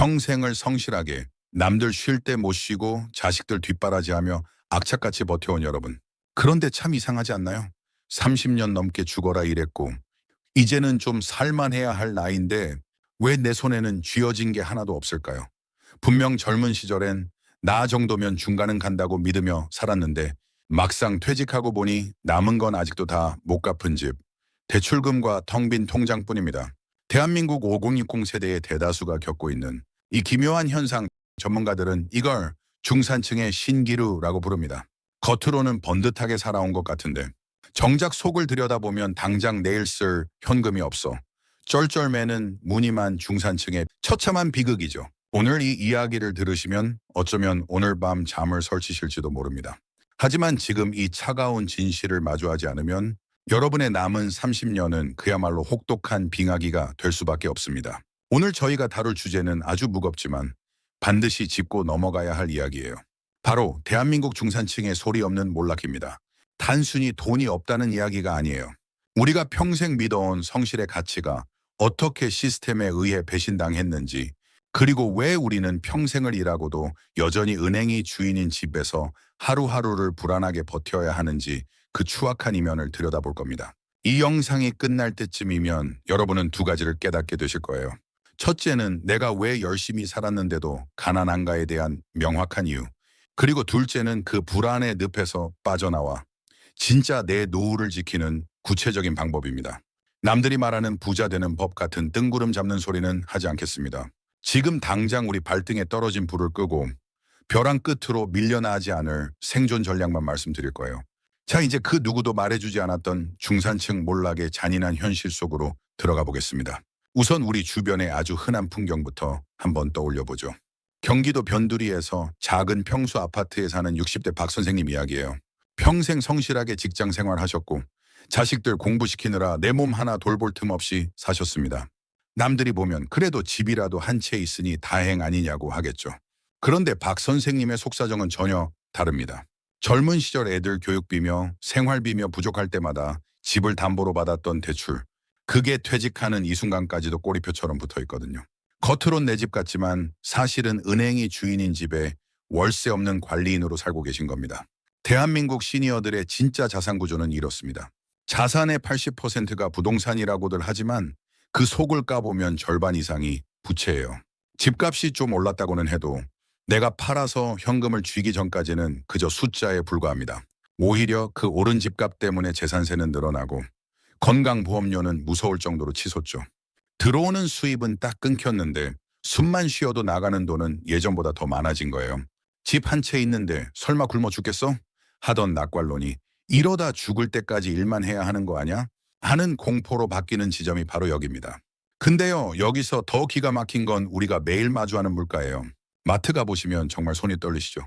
평생을 성실하게 남들 쉴 때 못 쉬고 자식들 뒷바라지하며 악착같이 버텨온 여러분. 그런데 참 이상하지 않나요? 30년 넘게 죽어라 일했고 이제는 좀 살만해야 할 나이인데 왜 내 손에는 쥐어진 게 하나도 없을까요? 분명 젊은 시절엔 나 정도면 중간은 간다고 믿으며 살았는데 막상 퇴직하고 보니 남은 건 아직도 다 못 갚은 집, 대출금과 텅 빈 통장뿐입니다. 대한민국 5060 세대의 대다수가 겪고 있는 이 기묘한 현상, 전문가들은 이걸 중산층의 신기루라고 부릅니다. 겉으로는 번듯하게 살아온 것 같은데 정작 속을 들여다보면 당장 내일 쓸 현금이 없어 쩔쩔매는 무늬만 중산층의 처참한 비극이죠. 오늘 이 이야기를 들으시면 어쩌면 오늘 밤 잠을 설치실지도 모릅니다. 하지만 지금 이 차가운 진실을 마주하지 않으면 여러분의 남은 30년은 그야말로 혹독한 빙하기가 될 수밖에 없습니다. 오늘 저희가 다룰 주제는 아주 무겁지만 반드시 짚고 넘어가야 할 이야기예요. 바로 대한민국 중산층의 소리 없는 몰락입니다. 단순히 돈이 없다는 이야기가 아니에요. 우리가 평생 믿어온 성실의 가치가 어떻게 시스템에 의해 배신당했는지, 그리고 왜 우리는 평생을 일하고도 여전히 은행이 주인인 집에서 하루하루를 불안하게 버텨야 하는지 그 추악한 이면을 들여다볼 겁니다. 이 영상이 끝날 때쯤이면 여러분은 두 가지를 깨닫게 되실 거예요. 첫째는 내가 왜 열심히 살았는데도 가난한가에 대한 명확한 이유. 그리고 둘째는 그 불안의 늪에서 빠져나와 진짜 내 노후를 지키는 구체적인 방법입니다. 남들이 말하는 부자 되는 법 같은 뜬구름 잡는 소리는 하지 않겠습니다. 지금 당장 우리 발등에 떨어진 불을 끄고 벼랑 끝으로 밀려나지 않을 생존 전략만 말씀드릴 거예요. 자, 이제 그 누구도 말해주지 않았던 중산층 몰락의 잔인한 현실 속으로 들어가 보겠습니다. 우선 우리 주변의 아주 흔한 풍경부터 한번 떠올려 보죠. 경기도 변두리에서 작은 평수 아파트에 사는 60대 박 선생님 이야기예요. 평생 성실하게 직장 생활하셨고 자식들 공부시키느라 내 몸 하나 돌볼 틈 없이 사셨습니다. 남들이 보면 그래도 집이라도 한 채 있으니 다행 아니냐고 하겠죠. 그런데 박 선생님의 속사정은 전혀 다릅니다. 젊은 시절 애들 교육비며 생활비며 부족할 때마다 집을 담보로 받았던 대출, 그게 퇴직하는 이 순간까지도 꼬리표처럼 붙어 있거든요. 겉으론 내 집 같지만 사실은 은행이 주인인 집에 월세 없는 관리인으로 살고 계신 겁니다. 대한민국 시니어들의 진짜 자산 구조는 이렇습니다. 자산의 80%가 부동산이라고들 하지만 그 속을 까보면 절반 이상이 부채예요. 집값이 좀 올랐다고는 해도 내가 팔아서 현금을 쥐기 전까지는 그저 숫자에 불과합니다. 오히려 그 오른 집값 때문에 재산세는 늘어나고 건강보험료는 무서울 정도로 치솟죠. 들어오는 수입은 딱 끊겼는데 숨만 쉬어도 나가는 돈은 예전보다 더 많아진 거예요. 집 한 채 있는데 설마 굶어 죽겠어? 하던 낙관론이 이러다 죽을 때까지 일만 해야 하는 거 아냐? 하는 공포로 바뀌는 지점이 바로 여기입니다. 근데요, 여기서 더 기가 막힌 건 우리가 매일 마주하는 물가예요. 마트 가보시면 정말 손이 떨리시죠.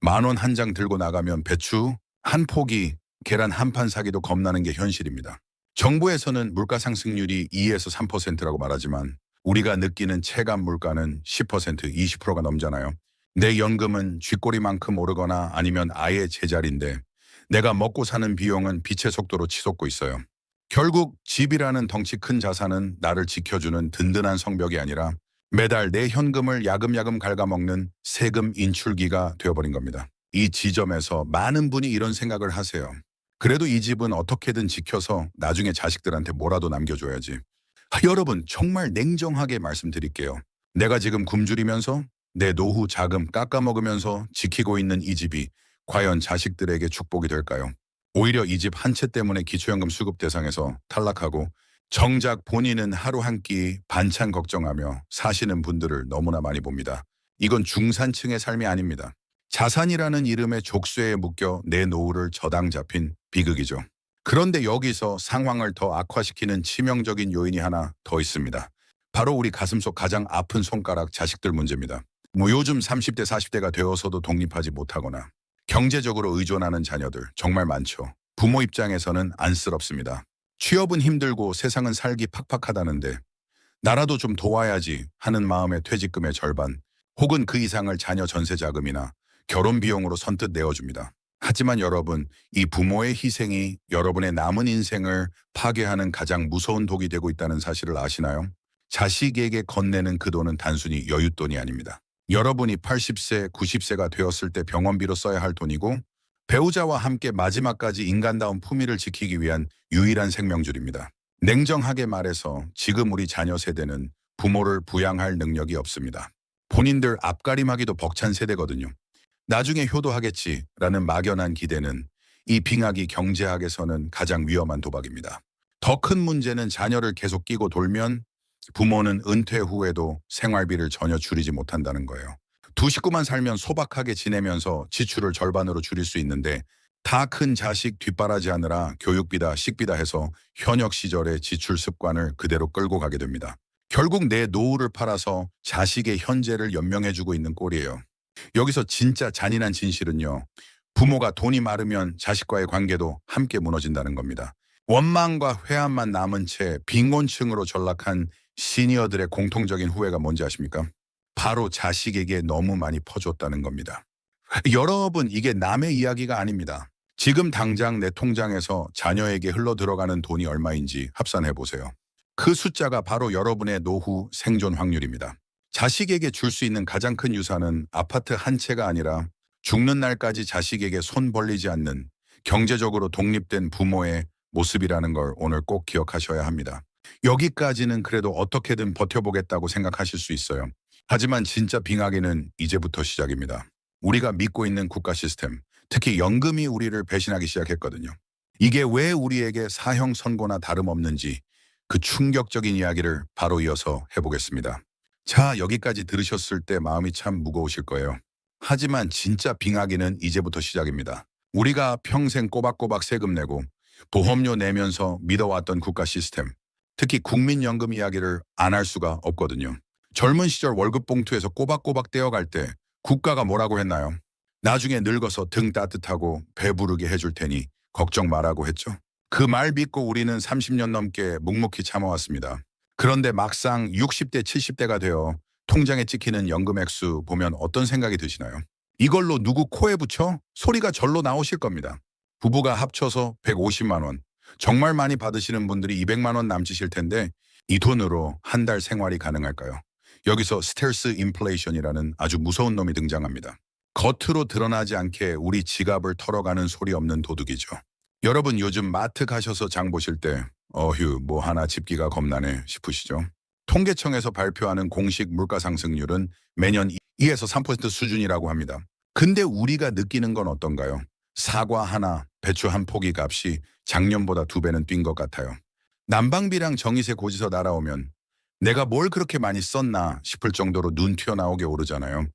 10,000원 한 장 들고 나가면 배추 한 포기, 계란 한 판 사기도 겁나는 게 현실입니다. 정부에서는 물가 상승률이 2에서 3%라고 말하지만 우리가 느끼는 체감 물가는 10%, 20%가 넘잖아요. 내 연금은 쥐꼬리만큼 오르거나 아니면 아예 제자리인데 내가 먹고 사는 비용은 빛의 속도로 치솟고 있어요. 결국 집이라는 덩치 큰 자산은 나를 지켜주는 든든한 성벽이 아니라 매달 내 현금을 야금야금 갉아먹는 세금 인출기가 되어버린 겁니다. 이 지점에서 많은 분이 이런 생각을 하세요. 그래도 이 집은 어떻게든 지켜서 나중에 자식들한테 뭐라도 남겨줘야지. 여러분, 정말 냉정하게 말씀드릴게요. 내가 지금 굶주리면서 내 노후 자금 깎아먹으면서 지키고 있는 이 집이 과연 자식들에게 축복이 될까요? 오히려 이 집 한 채 때문에 기초연금 수급 대상에서 탈락하고 정작 본인은 하루 한 끼 반찬 걱정하며 사시는 분들을 너무나 많이 봅니다. 이건 중산층의 삶이 아닙니다. 자산이라는 이름의 족쇄에 묶여 내 노후를 저당 잡힌 비극이죠. 그런데 여기서 상황을 더 악화시키는 치명적인 요인이 하나 더 있습니다. 바로 우리 가슴속 가장 아픈 손가락 자식들 문제입니다. 요즘 30대 40대가 되어서도 독립하지 못하거나 경제적으로 의존하는 자녀들 정말 많죠. 부모 입장에서는 안쓰럽습니다. 취업은 힘들고 세상은 살기 팍팍하다는데 나라도 좀 도와야지 하는 마음에 퇴직금의 절반 혹은 그 이상을 자녀 전세 자금이나 결혼 비용으로 선뜻 내어줍니다. 하지만 여러분, 이 부모의 희생이 여러분의 남은 인생을 파괴하는 가장 무서운 독이 되고 있다는 사실을 아시나요? 자식에게 건네는 그 돈은 단순히 여윳돈이 아닙니다. 여러분이 80세, 90세가 되었을 때 병원비로 써야 할 돈이고 배우자와 함께 마지막까지 인간다운 품위를 지키기 위한 유일한 생명줄입니다. 냉정하게 말해서 지금 우리 자녀 세대는 부모를 부양할 능력이 없습니다. 본인들 앞가림하기도 벅찬 세대거든요. 나중에 효도하겠지라는 막연한 기대는 이 빙하기 경제학에서는 가장 위험한 도박입니다. 더 큰 문제는 자녀를 계속 끼고 돌면 부모는 은퇴 후에도 생활비를 전혀 줄이지 못한다는 거예요. 두 식구만 살면 소박하게 지내면서 지출을 절반으로 줄일 수 있는데 다 큰 자식 뒷바라지하느라 교육비다 식비다 해서 현역 시절의 지출 습관을 그대로 끌고 가게 됩니다. 결국 내 노후를 팔아서 자식의 현재를 연명해주고 있는 꼴이에요. 여기서 진짜 잔인한 진실은요. 부모가 돈이 많으면 자식과의 관계도 함께 무너진다는 겁니다. 원망과 회한만 남은 채 빈곤층으로 전락한 시니어들의 공통적인 후회가 뭔지 아십니까? 바로 자식에게 너무 많이 퍼줬다는 겁니다. 여러분, 이게 남의 이야기가 아닙니다. 지금 당장 내 통장에서 자녀에게 흘러들어가는 돈이 얼마인지 합산해 보세요. 그 숫자가 바로 여러분의 노후 생존 확률입니다. 자식에게 줄 수 있는 가장 큰 유산은 아파트 한 채가 아니라 죽는 날까지 자식에게 손 벌리지 않는 경제적으로 독립된 부모의 모습이라는 걸 오늘 꼭 기억하셔야 합니다. 여기까지는 그래도 어떻게든 버텨보겠다고 생각하실 수 있어요. 하지만 진짜 빙하기는 이제부터 시작입니다. 우리가 믿고 있는 국가 시스템, 특히 연금이 우리를 배신하기 시작했거든요. 이게 왜 우리에게 사형 선고나 다름없는지 그 충격적인 이야기를 바로 이어서 해보겠습니다. 자, 여기까지 들으셨을 때 마음이 참 무거우실 거예요. 하지만 진짜 빙하기는 이제부터 시작입니다. 우리가 평생 꼬박꼬박 세금 내고 보험료 내면서 믿어왔던 국가 시스템, 특히 국민연금 이야기를 안 할 수가 없거든요. 젊은 시절 월급 봉투에서 꼬박꼬박 떼어갈 때 국가가 뭐라고 했나요? 나중에 늙어서 등 따뜻하고 배부르게 해줄 테니 걱정 말라고 했죠. 그 말 믿고 우리는 30년 넘게 묵묵히 참아왔습니다. 그런데 막상 60대, 70대가 되어 통장에 찍히는 연금 액수 보면 어떤 생각이 드시나요? 이걸로 누구 코에 붙여? 소리가 절로 나오실 겁니다. 부부가 합쳐서 150만 원, 정말 많이 받으시는 분들이 200만 원 남으실 텐데 이 돈으로 한 달 생활이 가능할까요? 여기서 스텔스 인플레이션이라는 아주 무서운 놈이 등장합니다. 겉으로 드러나지 않게 우리 지갑을 털어가는 소리 없는 도둑이죠. 여러분 요즘 마트 가셔서 장 보실 때 어휴 뭐 하나 집기가 겁나네 싶으시죠? 통계청에서 발표하는 공식 물가 상승률은 매년 2에서 3% 수준이라고 합니다. 근데 우리가 느끼는 건 어떤가요? 사과 하나, 배추 한 포기 값이 작년보다 2배는 뛴 것 같아요. 난방비랑 전기세 고지서 날아오면 내가 뭘 그렇게 많이 썼나 싶을 정도로 눈 튀어나오게 오르잖아요.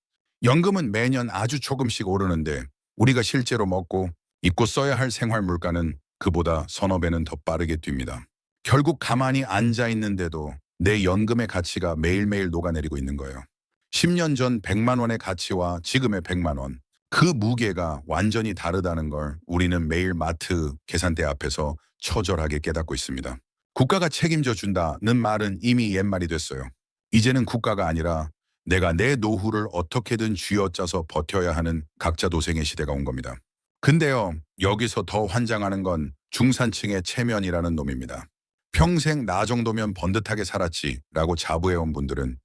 연금은 매년 아주 조금씩 오르는데 우리가 실제로 먹고 입고 써야 할 생활 물가는 그보다 서너 배는 더 빠르게 뜁니다. 결국 가만히 앉아 있는데도 내 연금의 가치가 매일매일 녹아내리고 있는 거예요. 10년 전 100만 원의 가치와 지금의 100만 원. 그 무게가 완전히 다르다는 걸 우리는 매일 마트 계산대 앞에서 처절하게 깨닫고 있습니다. 국가가 책임져 준다는 말은 이미 옛말이 됐어요. 이제는 국가가 아니라 내가 내 노후를 어떻게든 쥐어짜서 버텨야 하는 각자 도생의 시대가 온 겁니다. 근데요, 여기서 더 환장하는 건 중산층의 체면이라는 놈입니다. 평생 나 정도면 번듯하게 살았지라고 자부해온 분들은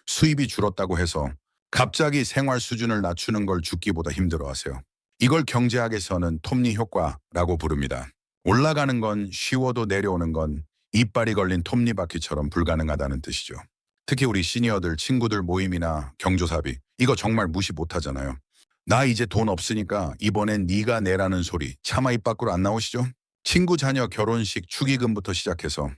수입이 줄었다고 해서 갑자기 생활 수준을 낮추는 걸 죽기보다 힘들어하세요. 이걸 경제학에서는 톱니 효과라고 부릅니다. 올라가는 건 쉬워도 내려오는 건 이빨이 걸린 톱니바퀴처럼 불가능하다는 뜻이죠. 특히 우리 시니어들 친구들 모임이나 경조사비 이거 정말 무시 못하잖아요. 나 이제 돈 없으니까 이번엔 네가 내라는 소리 차마 입 밖으로 안 나오시죠? 친구 자녀 결혼식 축의금부터 시작해서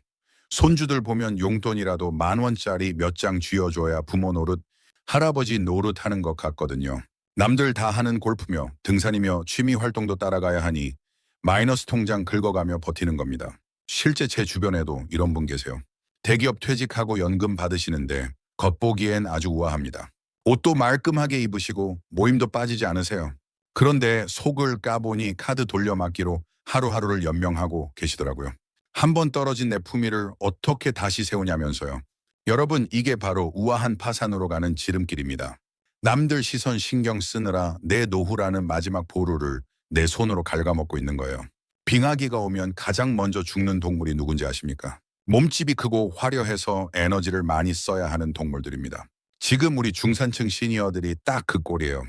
손주들 보면 용돈이라도 10,000원짜리 몇 장 쥐어줘야 부모 노릇 할아버지 노릇하는 것 같거든요. 남들 다 하는 골프며 등산이며 취미 활동도 따라가야 하니 마이너스 통장 긁어가며 버티는 겁니다. 실제 제 주변에도 이런 분 계세요. 대기업 퇴직하고 연금 받으시는데 겉보기엔 아주 우아합니다. 옷도 말끔하게 입으시고 모임도 빠지지 않으세요. 그런데 속을 까보니 카드 돌려막기로 하루하루를 연명하고 계시더라고요. 한 번 떨어진 내 품위를 어떻게 다시 세우냐면서요. 여러분 이게 바로 우아한 파산으로 가는 지름길입니다. 남들 시선 신경 쓰느라 내 노후라는 마지막 보루를 내 손으로 갉아먹고 있는 거예요. 빙하기가 오면 가장 먼저 죽는 동물이 누군지 아십니까? 몸집이 크고 화려해서 에너지를 많이 써야 하는 동물들입니다. 지금 우리 중산층 시니어들이 딱 그 꼴이에요.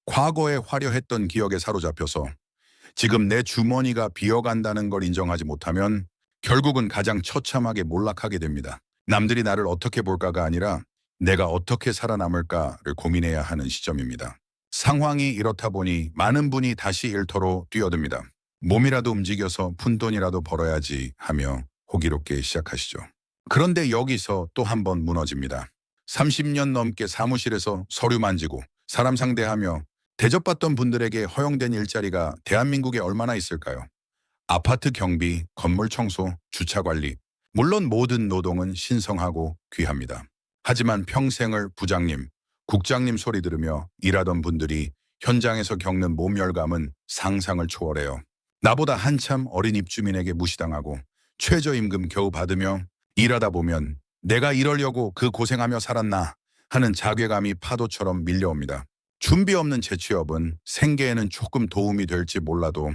과거에 화려했던 기억에 사로잡혀서 지금 내 주머니가 비어간다는 걸 인정하지 못하면 결국은 가장 처참하게 몰락하게 됩니다. 남들이 나를 어떻게 볼까가 아니라 내가 어떻게 살아남을까를 고민해야 하는 시점입니다. 상황이 이렇다 보니 많은 분이 다시 일터로 뛰어듭니다. 몸이라도 움직여서 푼돈이라도 벌어야지 하며 호기롭게 시작하시죠. 그런데 여기서 또 한 번 무너집니다. 30년 넘게 사무실에서 서류 만지고 사람 상대하며 대접받던 분들에게 허용된 일자리가 대한민국에 얼마나 있을까요? 아파트 경비, 건물 청소, 주차 관리. 물론 모든 노동은 신성하고 귀합니다. 하지만 평생을 부장님, 국장님 소리 들으며 일하던 분들이 현장에서 겪는 모멸감은 상상을 초월해요. 나보다 한참 어린 입주민에게 무시당하고 최저임금 겨우 받으며 일하다 보면 내가 이러려고 그 고생하며 살았나 하는 자괴감이 파도처럼 밀려옵니다. 준비 없는 재취업은 생계에는 조금 도움이 될지 몰라도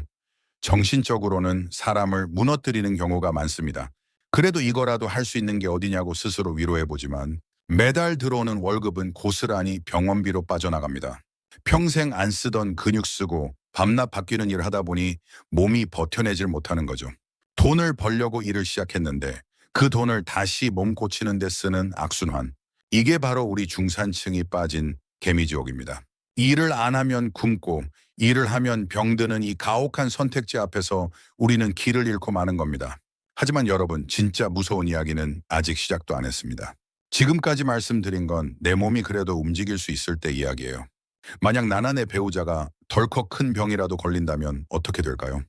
정신적으로는 사람을 무너뜨리는 경우가 많습니다. 그래도 이거라도 할 수 있는 게 어디냐고 스스로 위로해보지만 매달 들어오는 월급은 고스란히 병원비로 빠져나갑니다. 평생 안 쓰던 근육 쓰고 밤낮 바뀌는 일을 하다 보니 몸이 버텨내질 못하는 거죠. 돈을 벌려고 일을 시작했는데 그 돈을 다시 몸 고치는 데 쓰는 악순환. 이게 바로 우리 중산층이 빠진 개미지옥입니다. 일을 안 하면 굶고 일을 하면 병드는 이 가혹한 선택지 앞에서 우리는 길을 잃고 마는 겁니다. 하지만 여러분, 진짜 무서운 이야기는 아직 시작도 안 했습니다. 지금까지 말씀드린 건 내 몸이 그래도 움직일 수 있을 때 이야기예요. 만약 나나 내 배우자가 덜컥 큰 병이라도 걸린다면 어떻게 될까요?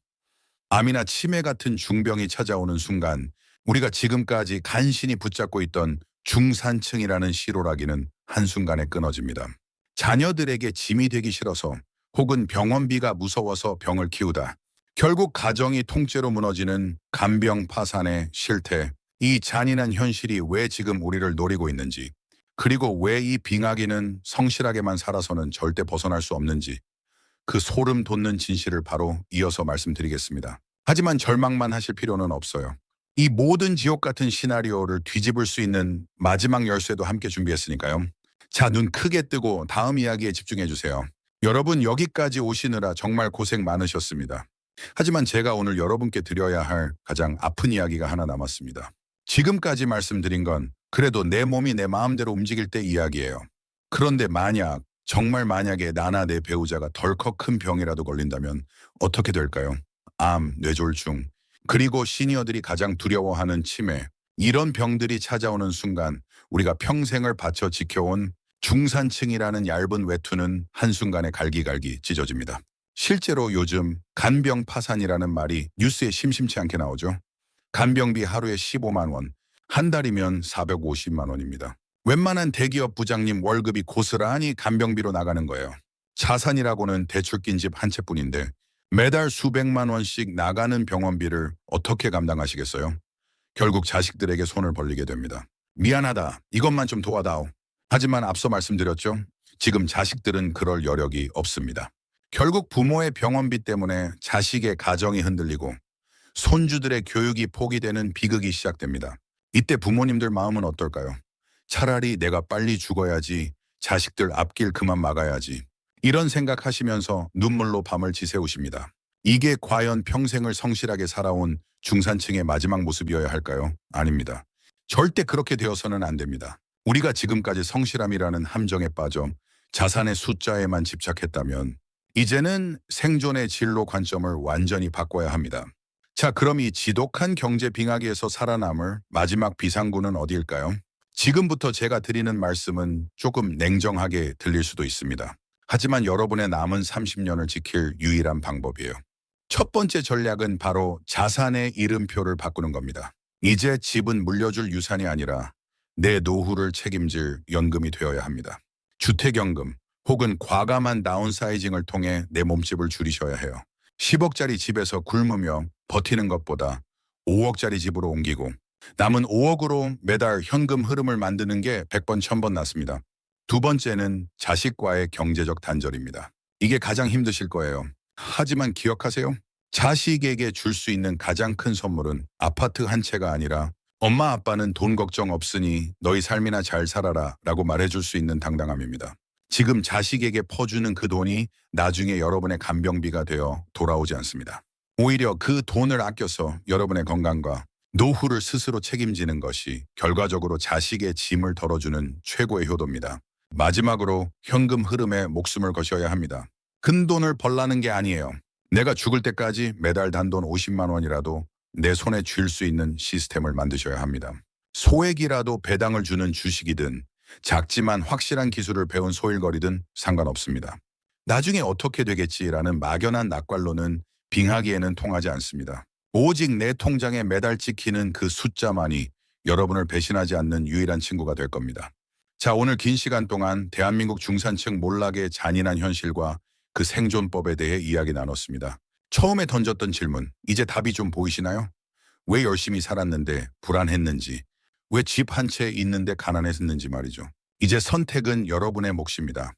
암이나 치매 같은 중병이 찾아오는 순간 우리가 지금까지 간신히 붙잡고 있던 중산층이라는 시로라기는 한순간에 끊어집니다. 자녀들에게 짐이 되기 싫어서 혹은 병원비가 무서워서 병을 키우다. 결국 가정이 통째로 무너지는 간병 파산의 실태. 이 잔인한 현실이 왜 지금 우리를 노리고 있는지, 그리고 왜 이 빙하기는 성실하게만 살아서는 절대 벗어날 수 없는지, 그 소름 돋는 진실을 바로 이어서 말씀드리겠습니다. 하지만 절망만 하실 필요는 없어요. 이 모든 지옥 같은 시나리오를 뒤집을 수 있는 마지막 열쇠도 함께 준비했으니까요. 자, 눈 크게 뜨고 다음 이야기에 집중해 주세요. 여러분, 여기까지 오시느라 정말 고생 많으셨습니다. 하지만 제가 오늘 여러분께 드려야 할 가장 아픈 이야기가 하나 남았습니다. 지금까지 말씀드린 건 그래도 내 몸이 내 마음대로 움직일 때 이야기예요. 그런데 정말 만약에 나나 내 배우자가 덜컥 큰 병이라도 걸린다면 어떻게 될까요? 암, 뇌졸중, 그리고 시니어들이 가장 두려워하는 치매. 이런 병들이 찾아오는 순간 우리가 평생을 바쳐 지켜온 중산층이라는 얇은 외투는 한순간에 갈기갈기 찢어집니다. 실제로 요즘 간병 파산이라는 말이 뉴스에 심심치 않게 나오죠. 간병비 하루에 15만 원, 한 달이면 450만 원입니다. 웬만한 대기업 부장님 월급이 고스란히 간병비로 나가는 거예요. 자산이라고는 대출 낀 집 한 채뿐인데 매달 수백만 원씩 나가는 병원비를 어떻게 감당하시겠어요? 결국 자식들에게 손을 벌리게 됩니다. 미안하다, 이것만 좀 도와다오. 하지만 앞서 말씀드렸죠. 지금 자식들은 그럴 여력이 없습니다. 결국 부모의 병원비 때문에 자식의 가정이 흔들리고 손주들의 교육이 포기되는 비극이 시작됩니다. 이때 부모님들 마음은 어떨까요? 차라리 내가 빨리 죽어야지, 자식들 앞길 그만 막아야지. 이런 생각하시면서 눈물로 밤을 지새우십니다. 이게 과연 평생을 성실하게 살아온 중산층의 마지막 모습이어야 할까요? 아닙니다. 절대 그렇게 되어서는 안 됩니다. 우리가 지금까지 성실함이라는 함정에 빠져 자산의 숫자에만 집착했다면 이제는 생존의 진로 관점을 완전히 바꿔야 합니다. 자, 그럼 이 지독한 경제 빙하기에서 살아남을 마지막 비상구는 어디일까요? 지금부터 제가 드리는 말씀은 조금 냉정하게 들릴 수도 있습니다. 하지만 여러분의 남은 30년을 지킬 유일한 방법이에요. 첫 번째 전략은 바로 자산의 이름표를 바꾸는 겁니다. 이제 집은 물려줄 유산이 아니라 내 노후를 책임질 연금이 되어야 합니다. 주택연금 혹은 과감한 다운사이징을 통해 내 몸집을 줄이셔야 해요. 10억짜리 집에서 굶으며 버티는 것보다 5억짜리 집으로 옮기고 남은 5억으로 매달 현금 흐름을 만드는 게 100번 1000번 낫습니다. 두 번째는 자식과의 경제적 단절입니다. 이게 가장 힘드실 거예요. 하지만 기억하세요. 자식에게 줄 수 있는 가장 큰 선물은 아파트 한 채가 아니라 엄마 아빠는 돈 걱정 없으니 너희 삶이나 잘 살아라 라고 말해줄 수 있는 당당함입니다. 지금 자식에게 퍼주는 그 돈이 나중에 여러분의 간병비가 되어 돌아오지 않습니다. 오히려 그 돈을 아껴서 여러분의 건강과 노후를 스스로 책임지는 것이 결과적으로 자식의 짐을 덜어주는 최고의 효도입니다. 마지막으로 현금 흐름에 목숨을 거셔야 합니다. 큰 돈을 벌라는 게 아니에요. 내가 죽을 때까지 매달 단돈 50만 원이라도 내 손에 쥘 수 있는 시스템을 만드셔야 합니다. 소액이라도 배당을 주는 주식이든 작지만 확실한 기술을 배운 소일거리든 상관없습니다. 나중에 어떻게 되겠지라는 막연한 낙관로는 빙하기에는 통하지 않습니다. 오직 내 통장에 매달 찍히는 그 숫자만이 여러분을 배신하지 않는 유일한 친구가 될 겁니다. 자, 오늘 긴 시간 동안 대한민국 중산층 몰락의 잔인한 현실과 그 생존법에 대해 이야기 나눴습니다. 처음에 던졌던 질문, 이제 답이 좀 보이시나요? 왜 열심히 살았는데 불안했는지, 왜 집 한 채 있는데 가난했는지 말이죠. 이제 선택은 여러분의 몫입니다.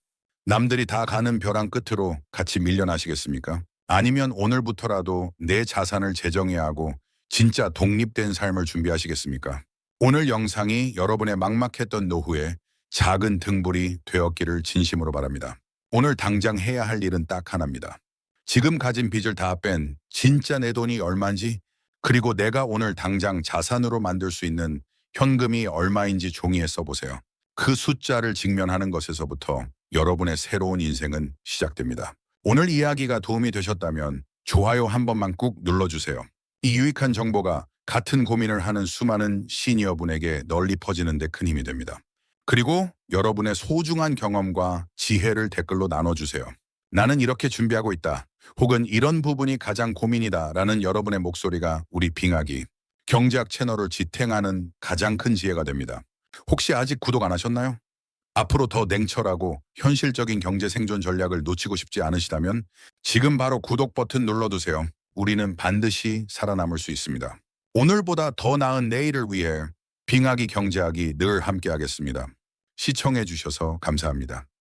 남들이 다 가는 벼랑 끝으로 같이 밀려나시겠습니까? 아니면 오늘부터라도 내 자산을 재정해야 하고 진짜 독립된 삶을 준비하시겠습니까? 오늘 영상이 여러분의 막막했던 노후에 작은 등불이 되었기를 진심으로 바랍니다. 오늘 당장 해야 할 일은 딱 하나입니다. 지금 가진 빚을 다 뺀 진짜 내 돈이 얼마인지, 그리고 내가 오늘 당장 자산으로 만들 수 있는 현금이 얼마인지 종이에 써보세요. 그 숫자를 직면하는 것에서부터 여러분의 새로운 인생은 시작됩니다. 오늘 이야기가 도움이 되셨다면 좋아요 한 번만 꾹 눌러주세요. 이 유익한 정보가 같은 고민을 하는 수많은 시니어분에게 널리 퍼지는 데 큰 힘이 됩니다. 그리고 여러분의 소중한 경험과 지혜를 댓글로 나눠주세요. 나는 이렇게 준비하고 있다. 혹은 이런 부분이 가장 고민이다 라는 여러분의 목소리가 우리 빙하기 경제학 채널을 지탱하는 가장 큰 지혜가 됩니다. 혹시 아직 구독 안 하셨나요? 앞으로 더 냉철하고 현실적인 경제 생존 전략을 놓치고 싶지 않으시다면 지금 바로 구독 버튼 눌러두세요. 우리는 반드시 살아남을 수 있습니다. 오늘보다 더 나은 내일을 위해 빙하기 경제학이 늘 함께하겠습니다. 시청해 주셔서 감사합니다.